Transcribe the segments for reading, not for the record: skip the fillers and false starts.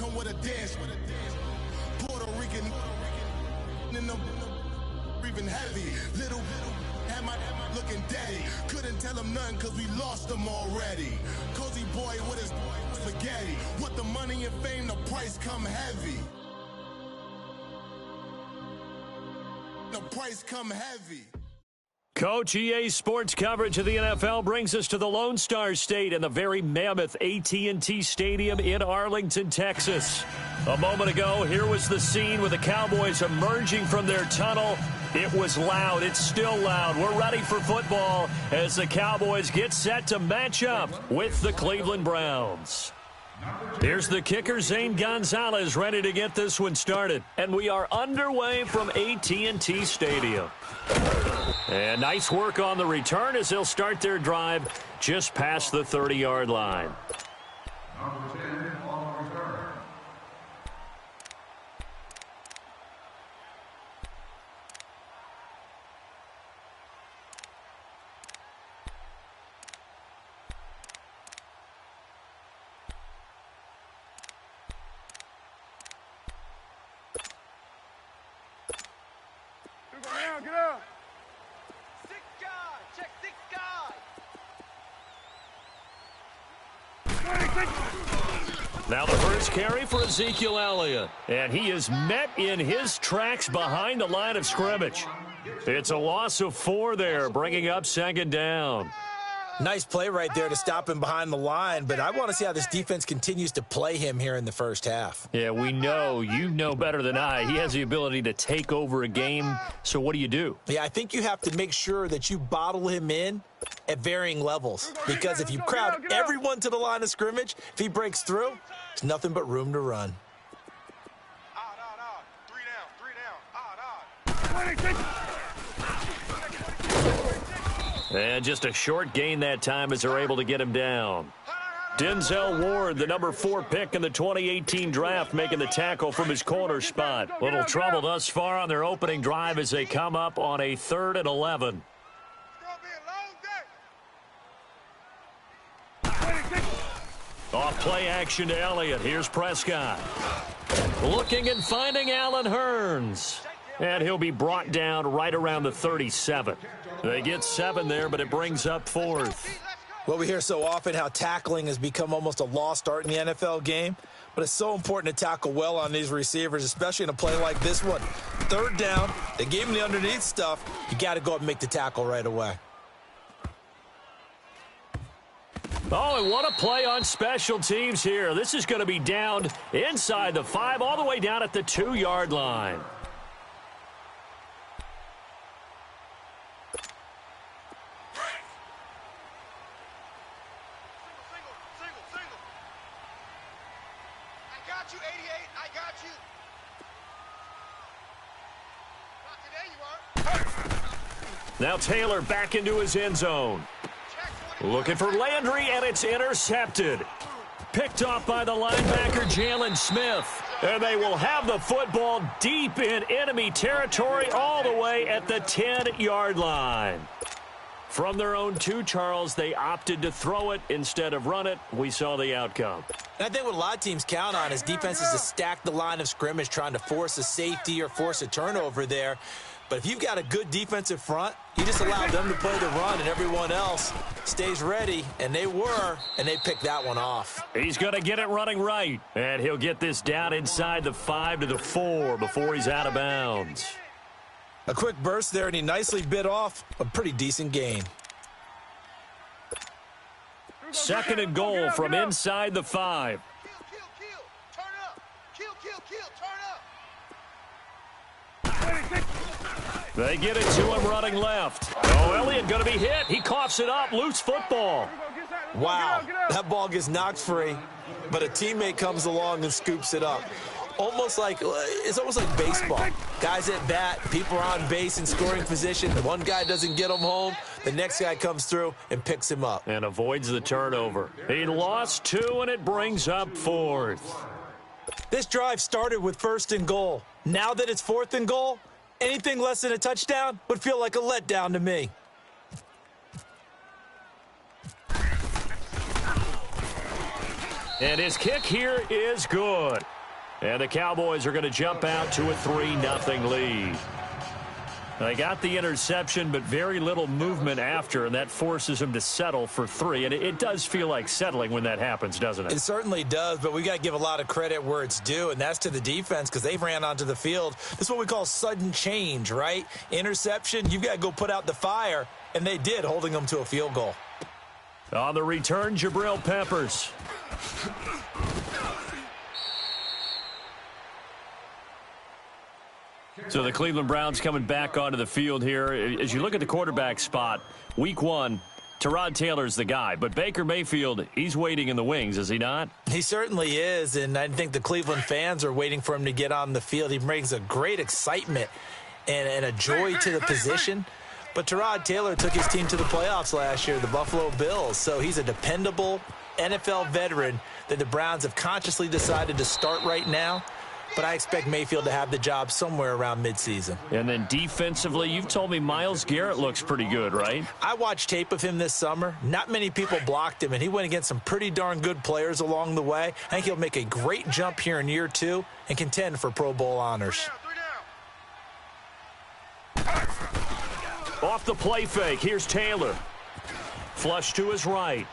come with a dance. Puerto Rican in them breathing heavy. Little had my looking daddy. Couldn't tell him nothing cause we lost him already. Cozy boy with his spaghetti. With the money and fame, the price come heavy. The price come heavy. Coach, EA Sports coverage of the NFL brings us to the Lone Star State and the very mammoth AT&T Stadium in Arlington, Texas. A moment ago, here was the scene with the Cowboys emerging from their tunnel. It was loud. It's still loud. We're ready for football as the Cowboys get set to match up with the Cleveland Browns. Here's the kicker, Zane Gonzalez, ready to get this one started. And we are underway from AT&T Stadium. And nice work on the return as they'll start their drive just past the 30-yard line. Number 10 on the return. Get out. Six guy. Check six guy. Now the first carry for Ezekiel Elliott. And he is met in his tracks behind the line of scrimmage. It's a loss of 4 there, bringing up second down. Nice play right there to stop him behind the line, but I want to see how this defense continues to play him here in the first half. Yeah, we know. You know better than I. He has the ability to take over a game, so what do? Yeah, I think you have to make sure that you bottle him in at varying levels, because if you crowd everyone to the line of scrimmage, if he breaks through, there's nothing but room to run. And just a short gain that time as they're able to get him down. Denzel Ward, the number 4 pick in the 2018 draft, making the tackle from his corner spot. Little trouble thus far on their opening drive as they come up on a 3rd and 11. Off play action to Elliott. Here's Prescott. Looking and finding Allen Hurns. And he'll be brought down right around the 37. They get 7 there, but it brings up 4th. Well, we hear so often how tackling has become almost a lost art in the NFL game, but it's so important to tackle well on these receivers, especially in a play like this one. 3rd down, they gave him the underneath stuff. You got to go up and make the tackle right away. Oh, and what a play on special teams here. This is going to be down inside the 5, all the way down at the 2-yard line. Now Taylor back into his end zone. Looking for Landry, and it's intercepted. Picked off by the linebacker, Jalen Smith. And they will have the football deep in enemy territory all the way at the 10-yard line. From their own 2, Charles, they opted to throw it instead of run it. We saw the outcome. And I think what a lot of teams count on is defenses to stack the line of scrimmage, trying to force a safety or force a turnover there. But if you've got a good defensive front, you just allow them to play the run and everyone else stays ready, and they were, and they picked that one off. He's going to get it running right, and he'll get this down inside the 5 to the 4 before he's out of bounds. A quick burst there, and he nicely bit off a pretty decent gain. 2nd and goal from inside the 5. Turn up. Turn up. They get it to him running left. Oh, Elliott going to be hit. He coughs it up. Loose football. Wow, that ball gets knocked free, but a teammate comes along and scoops it up. It's almost like baseball. Guys at bat, people are on base in scoring position. One guy doesn't get him home. The next guy comes through and picks him up. And avoids the turnover. He lost 2, and it brings up 4th. This drive started with 1st and goal. Now that it's 4th and goal, anything less than a touchdown would feel like a letdown to me. And his kick here is good. And the Cowboys are going to jump out to a 3-0 lead. They got the interception, but very little movement after, and that forces him to settle for 3. And it does feel like settling when that happens, doesn't it? It certainly does, but we got to give a lot of credit where it's due, and that's to the defense because they ran onto the field. This is what we call sudden change, right? Interception, you've got to go put out the fire, and they did, holding them to a field goal. On the return, Jabril Peppers. So the Cleveland Browns coming back onto the field here. As you look at the quarterback spot, week 1, Tyrod Taylor's the guy. But Baker Mayfield, he's waiting in the wings, is he not? He certainly is, and I think the Cleveland fans are waiting for him to get on the field. He brings a great excitement and a joy to the position. But Tyrod Taylor took his team to the playoffs last year, the Buffalo Bills. So he's a dependable NFL veteran that the Browns have consciously decided to start right now. But I expect Mayfield to have the job somewhere around midseason. And then defensively, you've told me Myles Garrett looks pretty good, right? I watched tape of him this summer. Not many people blocked him, and he went against some pretty darn good players along the way. I think he'll make a great jump here in year 2 and contend for Pro Bowl honors. Off the play fake, here's Taylor. Flush to his right.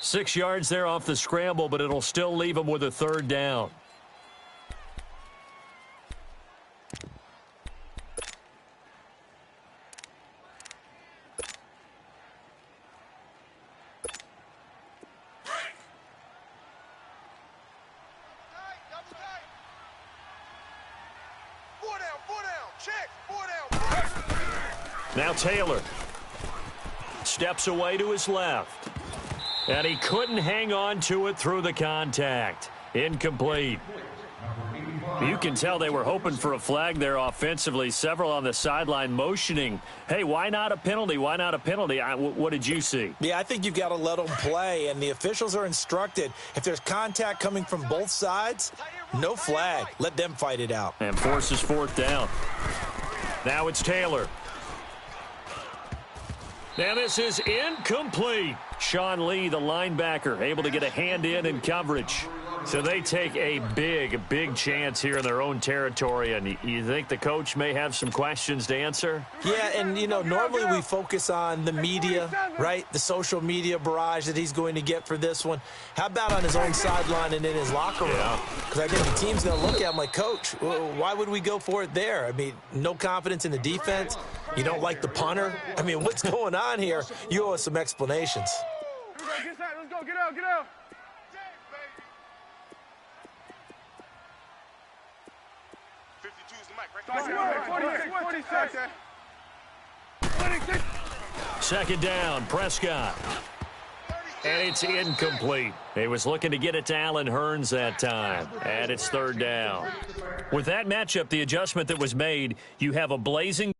6 yards there off the scramble, but it'll still leave him with a 3rd down. Now Taylor steps away to his left. And he couldn't hang on to it through the contact. Incomplete. You can tell they were hoping for a flag there offensively. Several on the sideline motioning, hey, why not a penalty? Why not a penalty? What did you see? Yeah, I think you've got to let them play, and the officials are instructed. If there's contact coming from both sides, no flag. Let them fight it out. And forces 4th down. Now it's Taylor. Now this is incomplete. Sean Lee, the linebacker, able to get a hand in coverage. So they take a big chance here in their own territory. And you think the coach may have some questions to answer? Yeah, and, you know, normally we focus on the media, right? The social media barrage that he's going to get for this one. How about on his own sideline and in his locker room? Because I think the team's going to look at him like, Coach, why would we go for it there? I mean, no confidence in the defense. You don't like the punter? I mean, what's going on here? You owe us some explanations. Let's go, get out, get out. 52's the mic, right? 46. 2nd down, Prescott. And it's incomplete. He was looking to get it to Allen Hurns that time. And it's 3rd down. With that matchup, the adjustment that was made, you have a blazing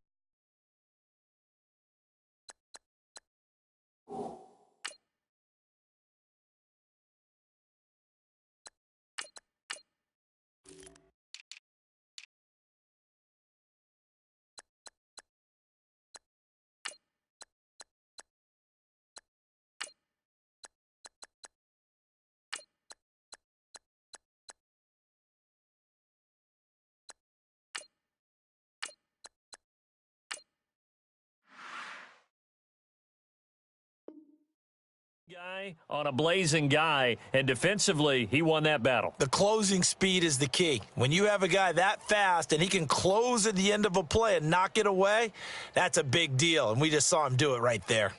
guy on a blazing guy, and defensively, he won that battle. The closing speed is the key. When you have a guy that fast and he can close at the end of a play and knock it away, that's a big deal, and we just saw him do it right there.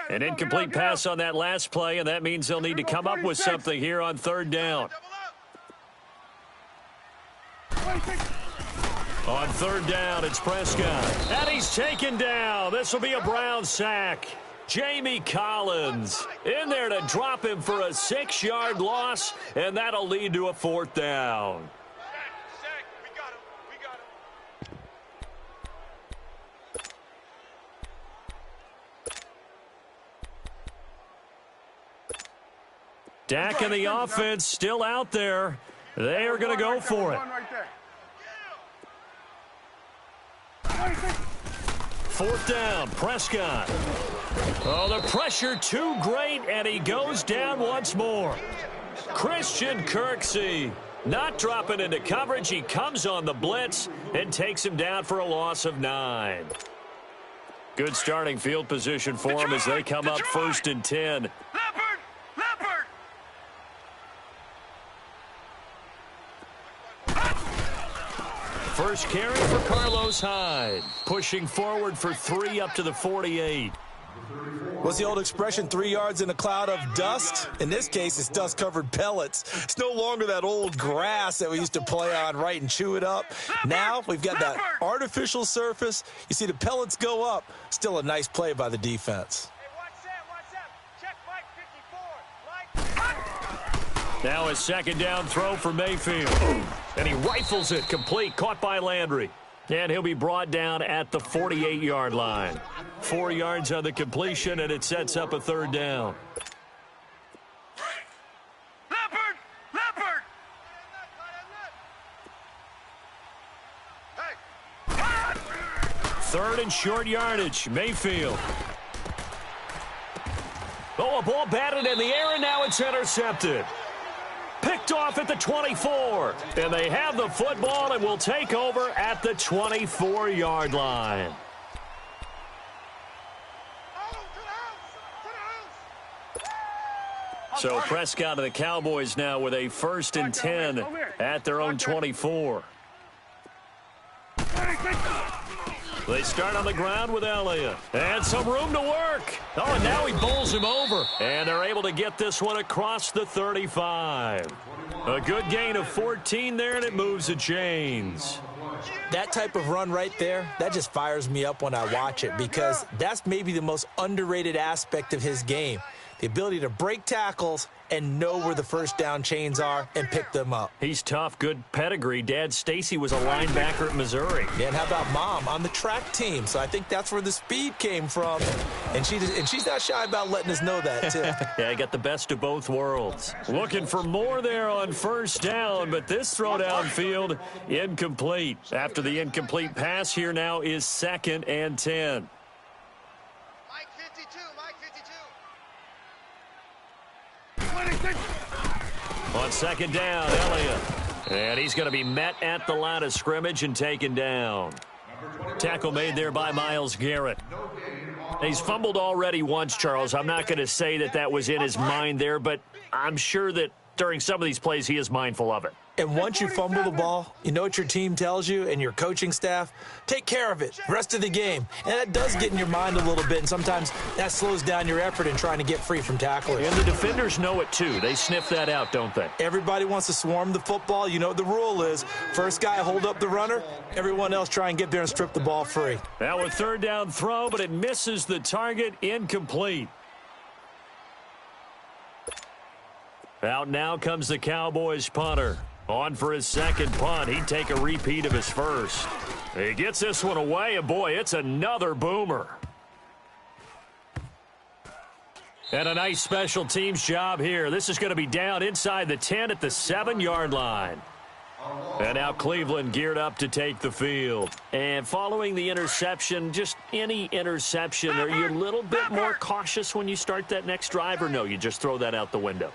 An incomplete pass on that last play, and that means they'll need to come up with something here on 3rd down. On 3rd down, it's Prescott. And he's taken down. This will be a Brown sack. Jamie Collins in there to drop him for a 6-yard loss, and that'll lead to a 4th down. Dak and the offense still out there. They are going to go for it. 4th down, Prescott. Oh, the pressure too great, and he goes down once more. Christian Kirksey not dropping into coverage. He comes on the blitz and takes him down for a loss of 9. Good starting field position for him as they come up 1st and 10. First carry for Carlos Hyde. Pushing forward for 3 up to the 48. What's the old expression, 3 yards in a cloud of dust? In this case, it's dust-covered pellets. It's no longer that old grass that we used to play on, right, and chew it up. Now we've got that artificial surface. You see the pellets go up. Still a nice play by the defense. Check Mike 54. Now a second down throw for Mayfield. And he rifles it complete, caught by Landry. And he'll be brought down at the 48-yard line. 4 yards on the completion, and it sets up a 3rd down. Leopard! Hey! 3rd and short yardage, Mayfield. Oh, a ball batted in the air, and now it's intercepted. Picked off at the 24. And they have the football and will take over at the 24-yard line. So Prescott and the Cowboys now with a 1st and 10 at their own 24. They start on the ground with Elliott. And some room to work. Oh, and now he bowls him over. And they're able to get this one across the 35. A good gain of 14 there, and it moves the chains. That type of run right there, that just fires me up when I watch it because that's maybe the most underrated aspect of his game. The ability to break tackles and know where the first down chains are and pick them up. He's tough, good pedigree. Dad Stacy was a linebacker at Missouri. Yeah, and how about Mom on the track team? So I think that's where the speed came from. And she's not shy about letting us know that, too. Yeah, I got the best of both worlds. Looking for more there on 1st down, but this throw downfield incomplete. After the incomplete pass, here now is 2nd and 10. Mike 52. On 2nd down, Elliott. And he's going to be met at the line of scrimmage and taken down. Tackle made there by Myles Garrett. He's fumbled already once, Charles. I'm not going to say that that was in his mind there, but I'm sure that during some of these plays he is mindful of it. And once you fumble the ball, you know what your team tells you and your coaching staff? Take care of it rest of the game. And that does get in your mind a little bit, and sometimes that slows down your effort in trying to get free from tacklers. And the defenders know it, too. They sniff that out, don't they? Everybody wants to swarm the football. You know what the rule is. First guy hold up the runner. Everyone else try and get there and strip the ball free. Now a 3rd down throw, but it misses the target. Incomplete. Out now comes the Cowboys punter. On for his 2nd punt. He'd take a repeat of his 1st. He gets this one away, and boy, it's another boomer. And a nice special teams job here. This is going to be down inside the 10 at the 7-yard line. And now Cleveland geared up to take the field. And following the interception, just any interception, are you a little bit more cautious when you start that next drive, or no, you just throw that out the window?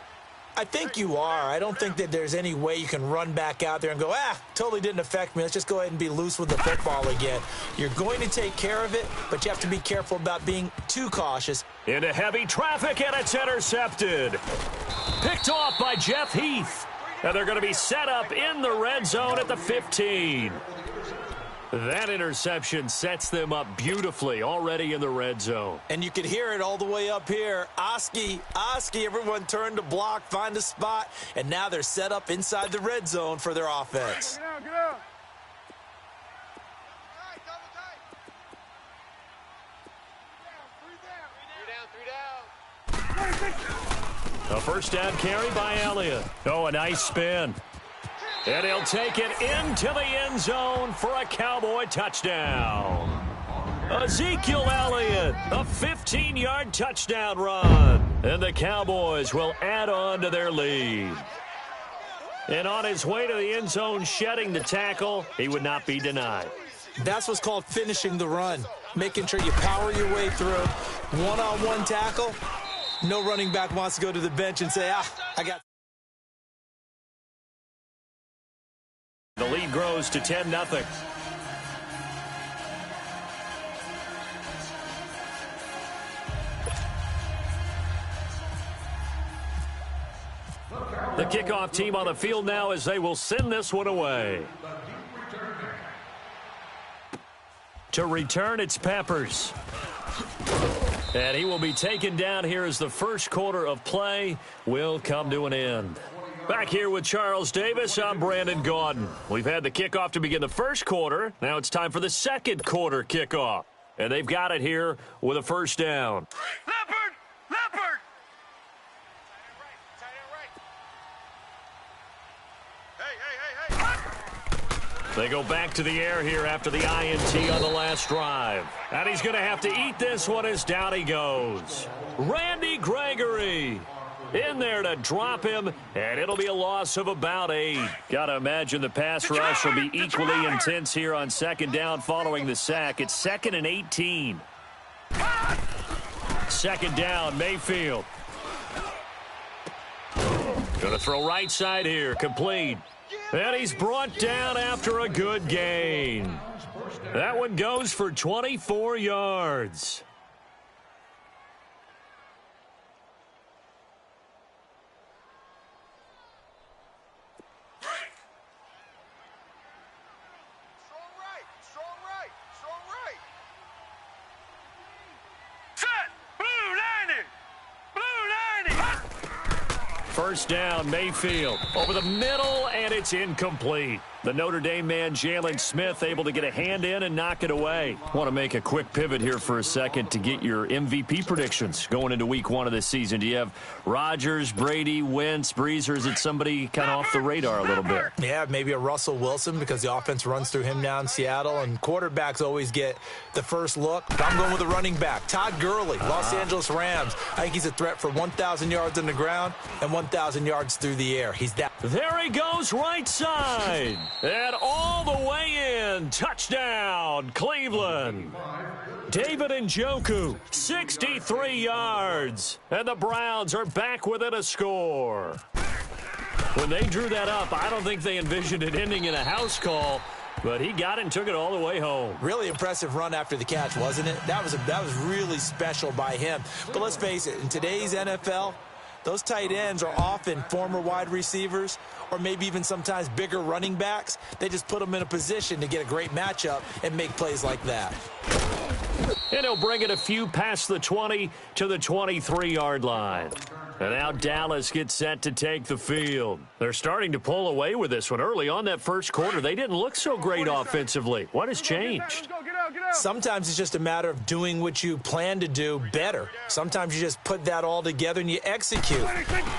I think you are. I don't think that there's any way you can run back out there and go, totally didn't affect me. Let's just go ahead and be loose with the football again. You're going to take care of it, but you have to be careful about being too cautious. Into heavy traffic, and it's intercepted. Picked off by Jeff Heath. And they're going to be set up in the red zone at the 15. That interception sets them up beautifully already in the red zone. And you could hear it all the way up here. Oski, everyone turned to block, find a spot, and now they're set up inside the red zone for their offense. Get out. A 1st down carry by Elliott. Oh, a nice spin. And he'll take it into the end zone for a Cowboy touchdown. Ezekiel Elliott, a 15-yard touchdown run. And the Cowboys will add on to their lead. And on his way to the end zone, shedding the tackle, he would not be denied. That's what's called finishing the run. making sure you power your way through. One-on-one tackle. No running back wants to go to the bench and say, I got... The lead grows to 10-0. The kickoff team on the field now as they will send this one away. To return, it's Peppers. And he will be taken down here as the first quarter of play will come to an end. Back here with Charles Davis, I'm Brandon Gaudin. We've had the kickoff to begin the first quarter. Now it's time for the second quarter kickoff. And they've got it here with a first down. Leopard! Leopard! They go back to the air here after the INT on the last drive. And he's going to have to eat this one as down he goes. Randy Gregory in there to drop him, and it'll be a loss of about 8. Got to imagine the pass rush will be equally intense here on second down following the sack. It's 2nd and 18. Second down, Mayfield. Going to throw right side here, complete. And he's brought down after a good gain. That one goes for 24 yards. First down, Mayfield over the middle, and it's incomplete. The Notre Dame man, Jalen Smith, able to get a hand in and knock it away. Want to make a quick pivot here for a second to get your MVP predictions going into week 1 of this season. Do you have Rodgers, Brady, Wentz, Brees, or is it somebody kind of off the radar a little bit? Yeah, maybe a Russell Wilson because the offense runs through him now in Seattle, and quarterbacks always get the first look. But I'm going with a running back, Todd Gurley, Los Angeles Rams. I think he's a threat for 1,000 yards on the ground and 1,000 yards through the air. He's that. There he goes, right side. And all the way in. Touchdown, Cleveland. David Njoku, 63 yards. And the Browns are back within a score. When they drew that up, I don't think they envisioned it ending in a house call, but he got it and took it all the way home. Really impressive run after the catch, wasn't it? That was really special by him. But let's face it, in today's NFL, those tight ends are often former wide receivers or maybe even sometimes bigger running backs. They just put them in a position to get a great matchup and make plays like that. And he'll bring it a few past the 20 to the 23-yard line. And now Dallas gets set to take the field. They're starting to pull away with this one. Early on that first quarter, they didn't look so great offensively. What has changed? Sometimes it's just a matter of doing what you plan to do better. Sometimes you just put that all together and you execute.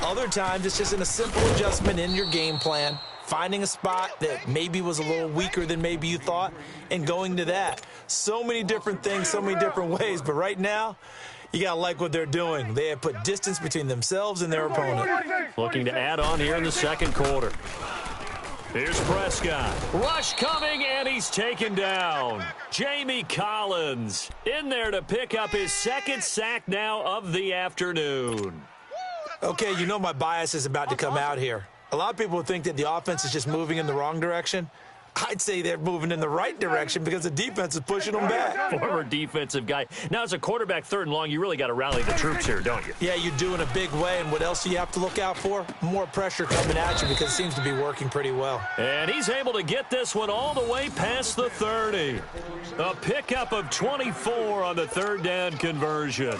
Other times it's just in a simple adjustment in your game plan, finding a spot that maybe was a little weaker than maybe you thought, and going to that. So many different things, so many different ways, but right now, you got to like what they're doing. They have put distance between themselves and their opponent. Looking to add on here in the second quarter. Here's Prescott. Rush coming, and he's taken down. Jamie Collins in there to pick up his second sack now of the afternoon. Okay, you know my bias is about to come out here. A lot of people think that the offense is just moving in the wrong direction. I'd say they're moving in the right direction because the defense is pushing them back. Former defensive guy. Now, as a quarterback, 3rd and long, you really got to rally the troops here, don't you? Yeah, you do in a big way. And what else do you have to look out for? More pressure coming at you because it seems to be working pretty well. And he's able to get this one all the way past the 30. A pickup of 24 on the 3rd down conversion. Let's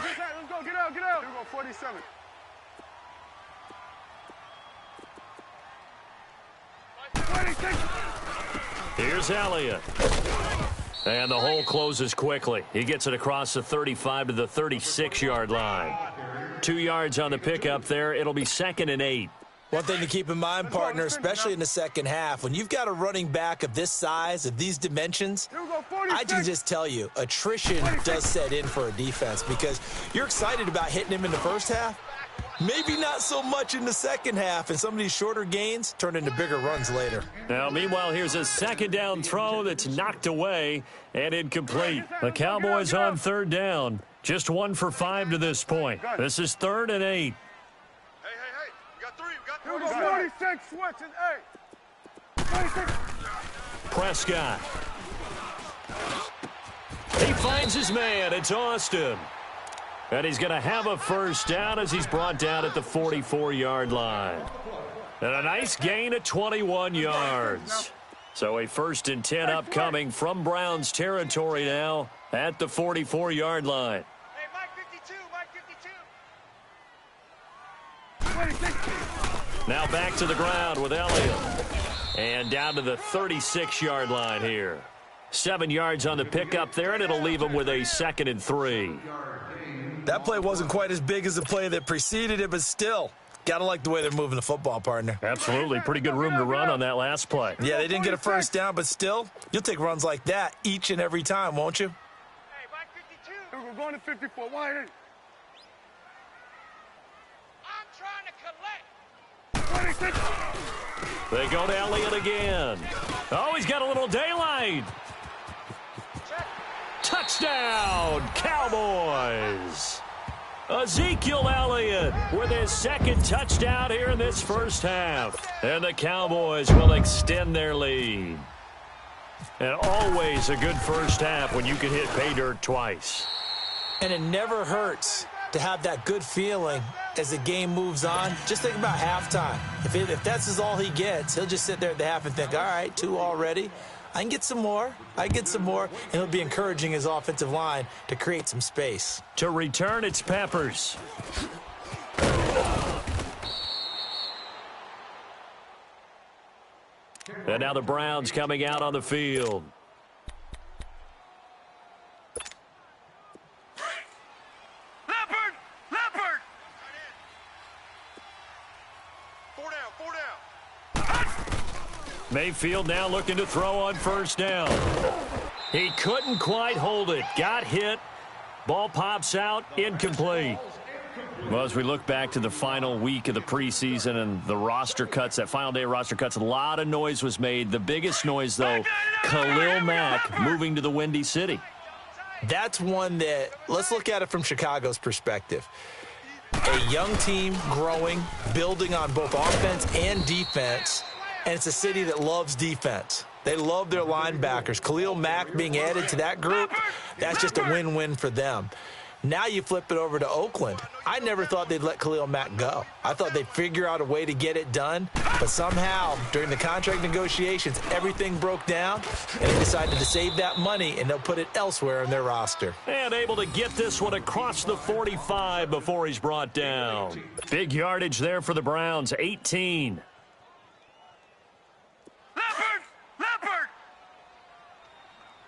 go, get out, get out. Here we go, 47. Here's Elliott. And the hole closes quickly. He gets it across the 35 to the 36-yard line. 2 yards on the pickup there. It'll be 2nd and 8. One thing to keep in mind, partner, especially in the second half, when you've got a running back of this size, of these dimensions, I can just tell you, attrition does set in for a defense because you're excited about hitting him in the first half, Maybe not so much in the second half, and some of these shorter gains turn into bigger runs later. Now, meanwhile, here's a second down throw that's knocked away and incomplete. The Cowboys on third down. Just 1 for 5 to this point. This is 3rd and 8. Hey, we got 3, we got 3. 46, switch it, 46. Prescott. He finds his man. It's Austin. And he's going to have a first down as he's brought down at the 44-yard line. And a nice gain of 21 yards. So a 1st and 10 upcoming from Browns territory now at the 44-yard line. Hey, Mike 52. Now back to the ground with Elliott. And down to the 36-yard line here. 7 yards on the pickup there, and it'll leave him with a 2nd and 3. That play wasn't quite as big as the play that preceded it, but still, got to like the way they're moving the football, partner. Absolutely. Pretty good room to run on that last play. Yeah, they didn't get a first down, but still, you'll take runs like that each and every time, won't you? Hey, Mike 52. We're going to 54. Why? I'm trying to collect. 26. They go to Elliott again. Oh, he's got a little daylight. Touchdown, Cowboys. Ezekiel Elliott with his 2nd touchdown here in this first half. And the Cowboys will extend their lead. And always a good first half when you can hit pay dirt twice. And it never hurts to have that good feeling as the game moves on. Just think about halftime. If that's all he gets, he'll just sit there at the half and think, all right, 2 already. I can get some more. And he'll be encouraging his offensive line to create some space. To return, it's Peppers. And now the Browns coming out on the field. Leopard. 4 down. Mayfield now looking to throw on first down. He couldn't quite hold it. Got hit. Ball pops out. Incomplete. Well, as we look back to the final week of the preseason and the roster cuts, that final day of roster cuts, a lot of noise was made. The biggest noise, though, Khalil Mack moving to the Windy City. That's one that, let's look at it from Chicago's perspective. A young team growing, building on both offense and defense, and it's a city that loves defense. They love their linebackers. Khalil Mack being added to that group, that's just a win-win for them. Now you flip it over to Oakland. I never thought they'd let Khalil Mack go. I thought they'd figure out a way to get it done, but somehow during the contract negotiations, everything broke down, and they decided to save that money, and they'll put it elsewhere in their roster. And able to get this one across the 45 before he's brought down. Big yardage there for the Browns, 18. Leopard.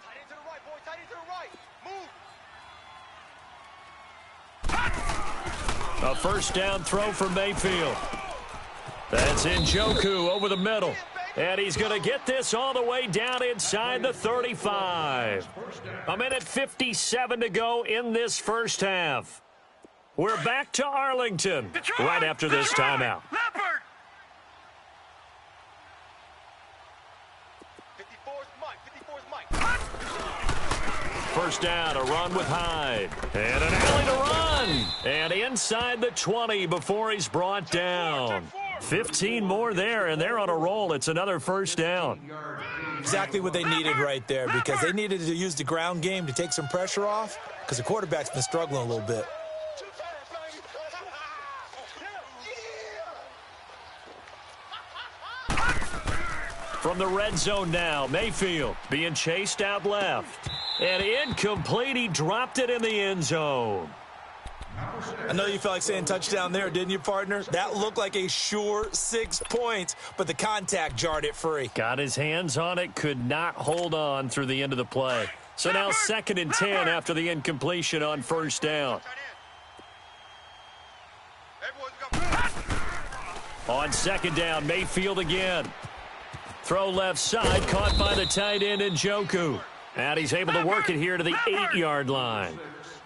Tight end to the right, boy. Tight end to the right. Move. A first down throw for Mayfield. That's Njoku over the middle. And he's going to get this all the way down inside the 35. 1:57 to go in this first half. We're back to Arlington right after this timeout. Leopard. 54's Mike. First down, a run with Hyde. And an alley to run. And inside the 20 before he's brought down. 15 more there, and they're on a roll. It's another first down. Exactly what they needed right there, because they needed to use the ground game to take some pressure off, because the quarterback's been struggling a little bit. From the red zone now, Mayfield being chased out left. And incomplete. He dropped it in the end zone. I know you felt like saying touchdown there, didn't you, partner? That looked like a sure 6 points, but the contact jarred it free. Got his hands on it, could not hold on through the end of the play. So now 2nd and 10 after the incompletion on first down. On 2nd down, Mayfield again. Throw left side, caught by the tight end Njoku. And he's able to work it here to the 8-yard line.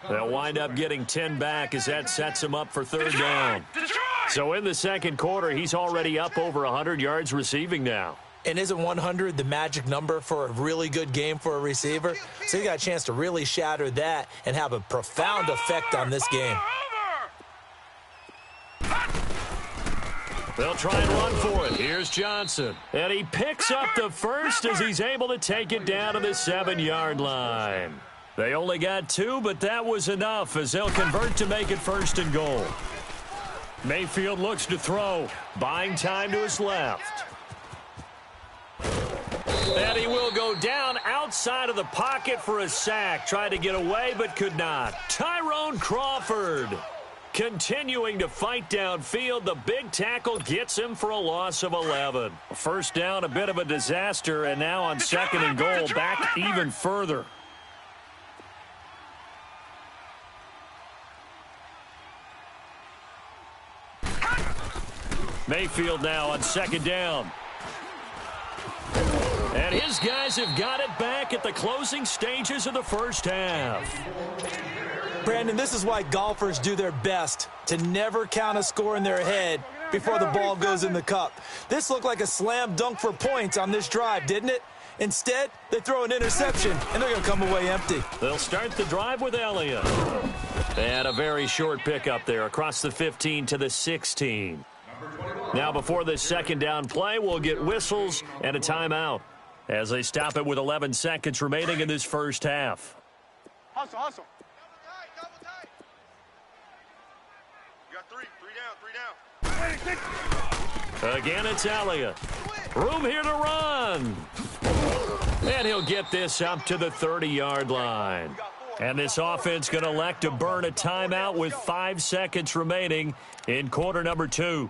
They'll wind up getting 10 back as that sets him up for third down. So in the second quarter, he's already up over 100 yards receiving now. And isn't 100 the magic number for a really good game for a receiver? So he got a chance to really shatter that and have a profound effect on this game. They'll try and run for it. Here's Johnson. And he picks up the first as he's able to take it down to the 7-yard line. They only got 2, but that was enough as they'll convert to make it first and goal. Mayfield looks to throw, buying time to his left. And he will go down outside of the pocket for a sack. Tried to get away, but could not. Tyrone Crawford continuing to fight downfield. The big tackle gets him for a loss of 11. First down, a bit of a disaster, and now on second and goal, back even further. Mayfield now on second down. And his guys have got it back at the closing stages of the first half. Brandon, this is why golfers do their best to never count a score in their head before the ball goes in the cup. This looked like a slam dunk for points on this drive, didn't it? Instead, they throw an interception, and they're going to come away empty. They'll start the drive with Elliott. And a very short pickup there across the 15 to the 16. Now before this second down play, we'll get whistles and a timeout as they stop it with 11 seconds remaining in this first half. Hustle, hustle. Double tight. You got 3 down. Again, it's Elliott. Room here to run. And he'll get this up to the 30-yard line. And this offense going to elect to burn a timeout with 5 seconds remaining in quarter number 2.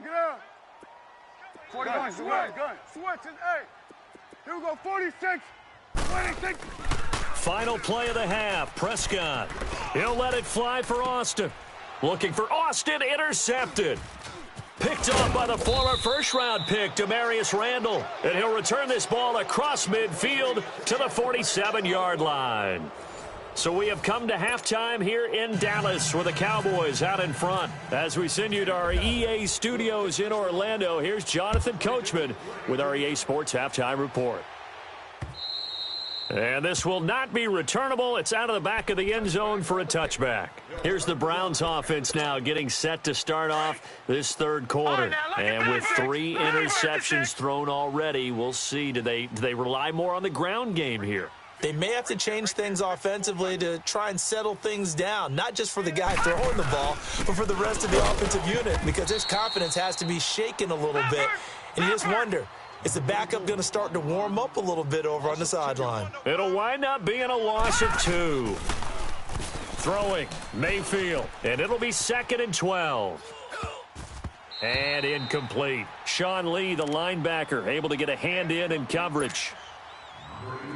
Get out. 41, switch, hey. Here we go, 46, 26. Final play of the half, Prescott. He'll let it fly for Austin. Looking for Austin, intercepted. Picked off by the former first-round pick, Demarius Randall. And he'll return this ball across midfield to the 47-yard line. So we have come to halftime here in Dallas with the Cowboys out in front. As we send you to our EA studios in Orlando, here's Jonathan Coachman with our EA Sports Halftime Report. And this will not be returnable. It's out of the back of the end zone for a touchback. Here's the Browns offense now getting set to start off this third quarter. And with 3 interceptions thrown already, we'll see. Do they rely more on the ground game here? They may have to change things offensively to try and settle things down, not just for the guy throwing the ball, but for the rest of the offensive unit, because his confidence has to be shaken a little bit. And you just wonder, is the backup going to start to warm up a little bit over on the sideline? It'll wind up being a loss of 2. Throwing, Mayfield, and it'll be 2nd and 12. And incomplete. Sean Lee, the linebacker, able to get a hand in coverage.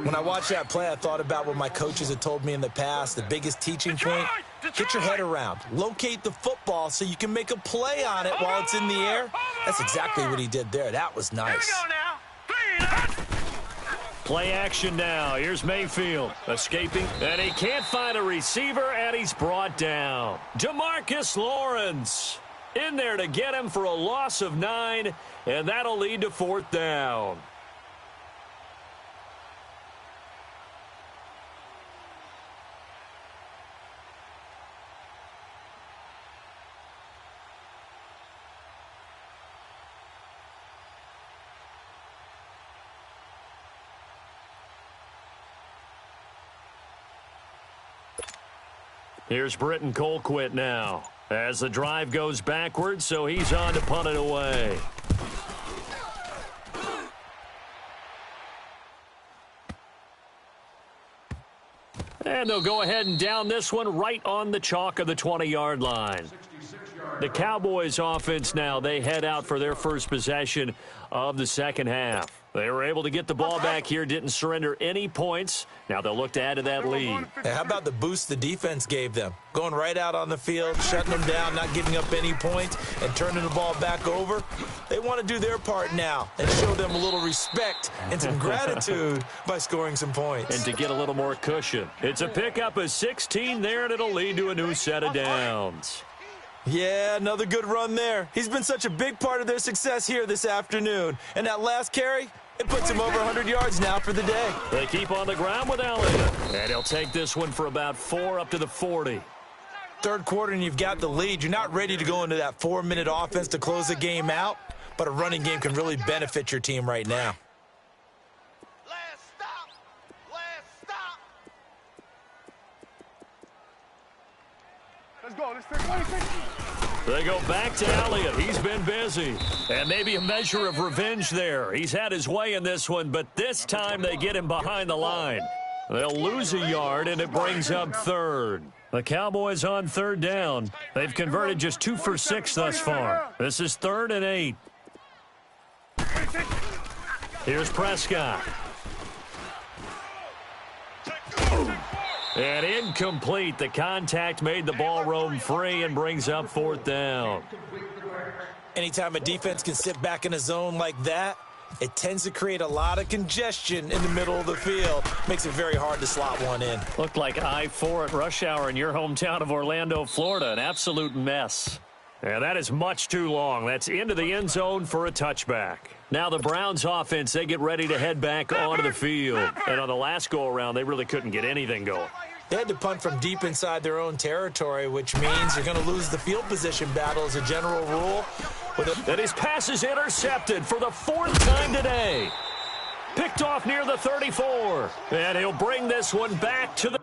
When I watched that play, I thought about what my coaches had told me in the past. The biggest teaching point, get your head around. Locate the football so you can make a play on it while it's in the air. That's exactly what he did there. That was nice. Play action now. Here's Mayfield escaping. And he can't find a receiver, and he's brought down. DeMarcus Lawrence in there to get him for a loss of 9, and that'll lead to 4th down. Here's Britton Colquitt now as the drive goes backwards, so he's on to punt it away. And they'll go ahead and down this one right on the chalk of the 20-yard line. The Cowboys offense now, they head out for their first possession of the second half. They were able to get the ball back here, didn't surrender any points. Now they'll look to add to that lead. Hey, how about the boost the defense gave them? Going right out on the field, shutting them down, not giving up any points, and turning the ball back over. They want to do their part now and show them a little respect and some gratitude by scoring some points. And to get a little more cushion. It's a pickup of 16 there, and it'll lead to a new set of downs. Yeah, another good run there. He's been such a big part of their success here this afternoon. And that last carry, it puts him over 100 yards now for the day. They keep on the ground with Elliott. And he'll take this one for about 4 up to the 40. Third quarter and you've got the lead. You're not ready to go into that 4-minute offense to close the game out, but a running game can really benefit your team right now. Last stop. Last stop. Let's go. Let's take 26. They go back to Elliott. He's been busy. And maybe a measure of revenge there. He's had his way in this one, but this time they get him behind the line. They'll lose a yard, and it brings up third. The Cowboys on third down. They've converted just 2 for 6 thus far. This is 3rd and 8. Here's Prescott. And incomplete. The contact made the ball roam free and brings up 4th down. Anytime a defense can sit back in a zone like that, it tends to create a lot of congestion in the middle of the field. Makes it very hard to slot one in. Looked like I-4 at rush hour in your hometown of Orlando, Florida. An absolute mess. And that is much too long. That's into the end zone for a touchback. Now the Browns offense, they get ready to head back onto the field. And on the last go-around, they really couldn't get anything going. They had to punt from deep inside their own territory, which means you're going to lose the field position battle as a general rule. And his pass is intercepted for the 4th time today. Picked off near the 34. And he'll bring this one back to the